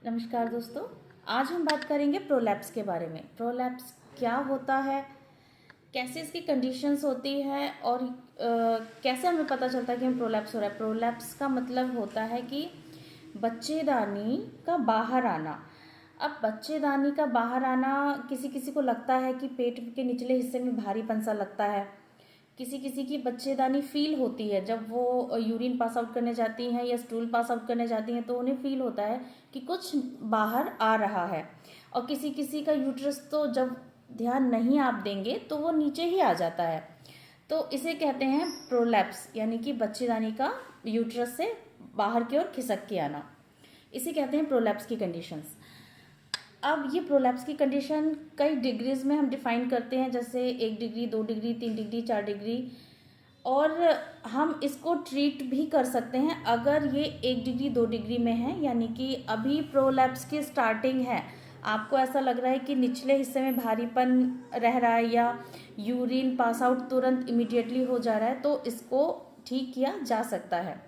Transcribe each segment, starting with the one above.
नमस्कार दोस्तों। आज हम बात करेंगे प्रोलैप्स के बारे में। प्रोलैप्स क्या होता है, कैसे इसकी कंडीशंस होती है और कैसे हमें पता चलता है कि हमें प्रोलैप्स हो रहा है। प्रोलैप्स का मतलब होता है कि बच्चेदानी का बाहर आना। अब बच्चेदानी का बाहर आना किसी किसी को लगता है कि पेट के निचले हिस्से में भारीपन सा लगता है। किसी किसी की बच्चेदानी फील होती है जब वो यूरिन पास आउट करने जाती हैं या स्टूल पास आउट करने जाती हैं, तो उन्हें फील होता है कि कुछ बाहर आ रहा है। और किसी किसी का यूट्रस तो जब ध्यान नहीं आप देंगे तो वो नीचे ही आ जाता है। तो इसे कहते हैं प्रोलैप्स, यानी कि बच्चेदानी का यूट्रस से बाहर की ओर खिसक के आना। इसे कहते हैं प्रोलैप्स की कंडीशंस। अब ये प्रोलैप्स की कंडीशन कई डिग्रीज में हम डिफाइन करते हैं, जैसे 1 डिग्री, 2 डिग्री, 3 डिग्री, 4 डिग्री। और हम इसको ट्रीट भी कर सकते हैं अगर ये 1 डिग्री 2 डिग्री में है, यानी कि अभी प्रोलैप्स की स्टार्टिंग है, आपको ऐसा लग रहा है कि निचले हिस्से में भारीपन रह रहा है या यूरिन पास आउट तुरंत इमिडिएटली हो जा रहा है, तो इसको ठीक किया जा सकता है।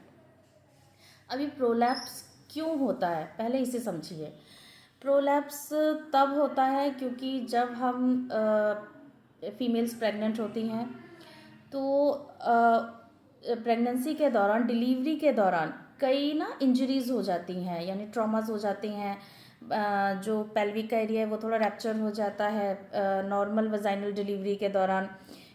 अभी प्रोलैप्स क्यों होता है, पहले इसे समझिए। प्रोलैप्स तब होता है क्योंकि जब हम फीमेल्स प्रेग्नेंट होती हैं तो प्रेगनेंसी के दौरान, डिलीवरी के दौरान कई ना इंजरीज हो जाती हैं, यानी ट्रॉमास हो जाती हैं। जो पेल्विक का एरिया है वो थोड़ा रैप्चर हो जाता है नॉर्मल वजाइनल डिलीवरी के दौरान,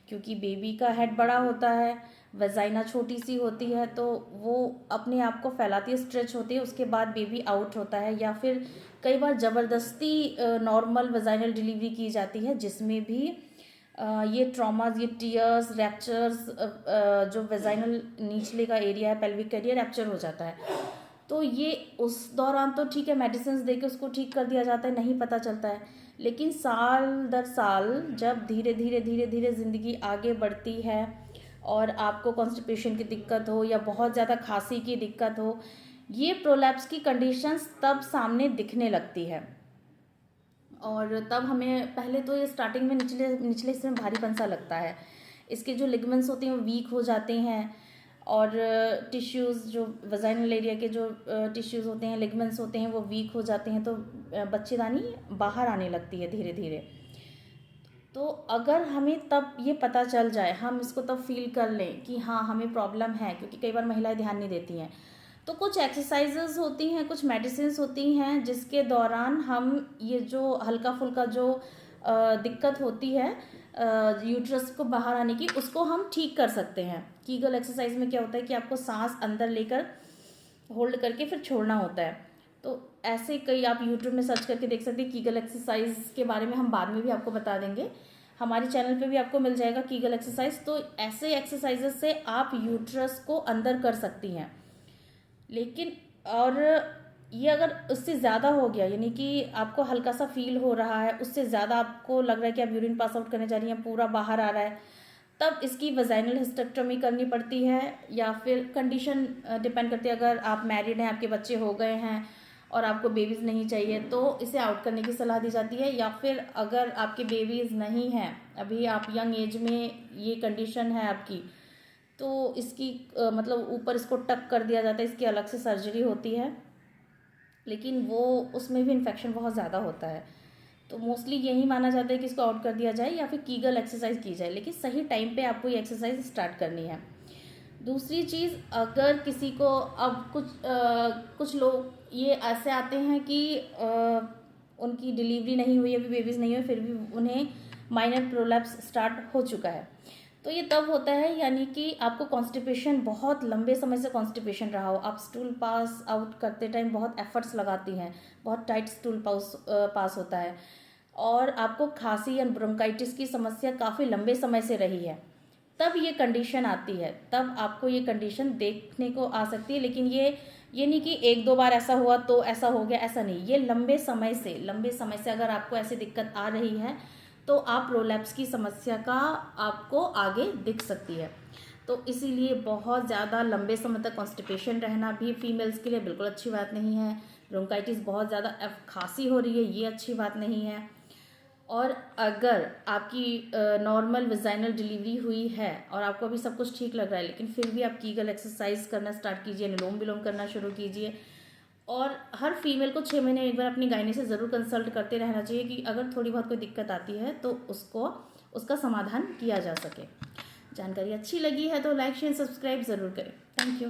क्योंकि बेबी का हेड बड़ा होता है, वजाइना छोटी सी होती है, तो वो अपने आप को फैलाती है, स्ट्रेच होती है, उसके बाद बेबी आउट होता है। या फिर कई बार ज़बरदस्ती नॉर्मल वजाइनल डिलीवरी की जाती है, जिसमें भी ये ट्रॉमास, ये टीयर्स, रैप्चर्स, जो वेजाइनल निचले का एरिया है, पेल्विक का एरिया रैप्चर हो जाता है। तो ये उस दौरान तो ठीक है, मेडिसिन दे के उसको ठीक कर दिया जाता है, नहीं पता चलता है। लेकिन साल दर साल जब धीरे धीरे धीरे धीरे ज़िंदगी आगे बढ़ती है और आपको कॉन्स्टिपेशन की दिक्कत हो या बहुत ज़्यादा खांसी की दिक्कत हो, ये प्रोलैप्स की कंडीशंस तब सामने दिखने लगती है। और तब हमें पहले तो ये स्टार्टिंग में निचले निचले हिस्से में भारीपन सा लगता है। इसके जो लिगमेंट्स होते हैं वो वीक हो जाते हैं, और टिश्यूज़, जो वजाइनल एरिया के जो टिश्यूज़ होते हैं, लिगमेंट्स होते हैं, वो वीक हो जाते हैं, तो बच्चेदानी बाहर आने लगती है धीरे धीरे। तो अगर हमें तब ये पता चल जाए, हम इसको तब फील कर लें कि हाँ हमें प्रॉब्लम है, क्योंकि कई बार महिलाएं ध्यान नहीं देती हैं, तो कुछ एक्सरसाइजेज होती हैं, कुछ मेडिसिन होती हैं, जिसके दौरान हम ये जो हल्का फुल्का जो दिक्कत होती है यूट्रस को बाहर आने की, उसको हम ठीक कर सकते हैं। कीगल एक्सरसाइज में क्या होता है कि आपको सांस अंदर लेकर होल्ड करके फिर छोड़ना होता है। तो ऐसे कई आप यूट्यूब में सर्च करके देख सकते हैं। कीगल एक्सरसाइज के बारे में हम बाद में भी आपको बता देंगे, हमारे चैनल पे भी आपको मिल जाएगा कीगल एक्सरसाइज। तो ऐसे एक्सरसाइजेस से आप यूट्रस को अंदर कर सकती हैं। लेकिन और ये अगर उससे ज़्यादा हो गया, यानी कि आपको हल्का सा फील हो रहा है, उससे ज़्यादा आपको लग रहा है कि आप यूरिन पास आउट करने जा रही हैं, पूरा बाहर आ रहा है, तब इसकी वजाइनल हिस्टेक्टोमी करनी पड़ती है। या फिर कंडीशन डिपेंड करती है, अगर आप मैरिड हैं, आपके बच्चे हो गए हैं और आपको बेबीज़ नहीं चाहिए, तो इसे आउट करने की सलाह दी जाती है। या फिर अगर आपके बेबीज़ नहीं हैं, अभी आप यंग एज में ये कंडीशन है आपकी, तो इसकी मतलब ऊपर इसको टक कर दिया जाता है, इसकी अलग से सर्जरी होती है, लेकिन वो उसमें भी इन्फेक्शन बहुत ज़्यादा होता है। तो मोस्टली यही माना जाता है कि इसको आउट कर दिया जाए या फिर कीगल एक्सरसाइज की जाए, लेकिन सही टाइम पे आपको ये एक्सरसाइज स्टार्ट करनी है। दूसरी चीज़, अगर किसी को अब कुछ लोग ये ऐसे आते हैं कि उनकी डिलीवरी नहीं हुई, अभी बेबीज़ नहीं हुए, फिर भी उन्हें माइनर प्रोलैप्स स्टार्ट हो चुका है। तो ये तब होता है, यानी कि आपको कॉन्स्टिपेशन, बहुत लंबे समय से कॉन्स्टिपेशन रहा हो, आप स्टूल पास आउट करते टाइम बहुत एफर्ट्स लगाती हैं, बहुत टाइट स्टूल पास होता है, और आपको खांसी या ब्रोंकाइटिस की समस्या काफ़ी लंबे समय से रही है, तब ये कंडीशन आती है, तब आपको ये कंडीशन देखने को आ सकती है। लेकिन ये नहीं कि 1-2 बार ऐसा हुआ तो ऐसा हो गया, ऐसा नहीं। ये लंबे समय से अगर आपको ऐसी दिक्कत आ रही है, तो आप प्रोलैप्स की समस्या का आपको आगे दिख सकती है। तो इसीलिए बहुत ज़्यादा लंबे समय तक कॉन्स्टिपेशन रहना भी फीमेल्स के लिए बिल्कुल अच्छी बात नहीं है। ब्रोंकाइटिस, बहुत ज़्यादा खांसी हो रही है, ये अच्छी बात नहीं है। और अगर आपकी नॉर्मल वेजाइनल डिलीवरी हुई है और आपको अभी सब कुछ ठीक लग रहा है, लेकिन फिर भी आप कीगल एक्सरसाइज करना स्टार्ट कीजिए, अनुलोम विलोम करना शुरू कीजिए। और हर फीमेल को 6 महीने एक बार अपनी गायनी से ज़रूर कंसल्ट करते रहना चाहिए कि अगर थोड़ी बहुत कोई दिक्कत आती है तो उसका समाधान किया जा सके। जानकारी अच्छी लगी है तो लाइक शेयर सब्सक्राइब ज़रूर करें। Thank you.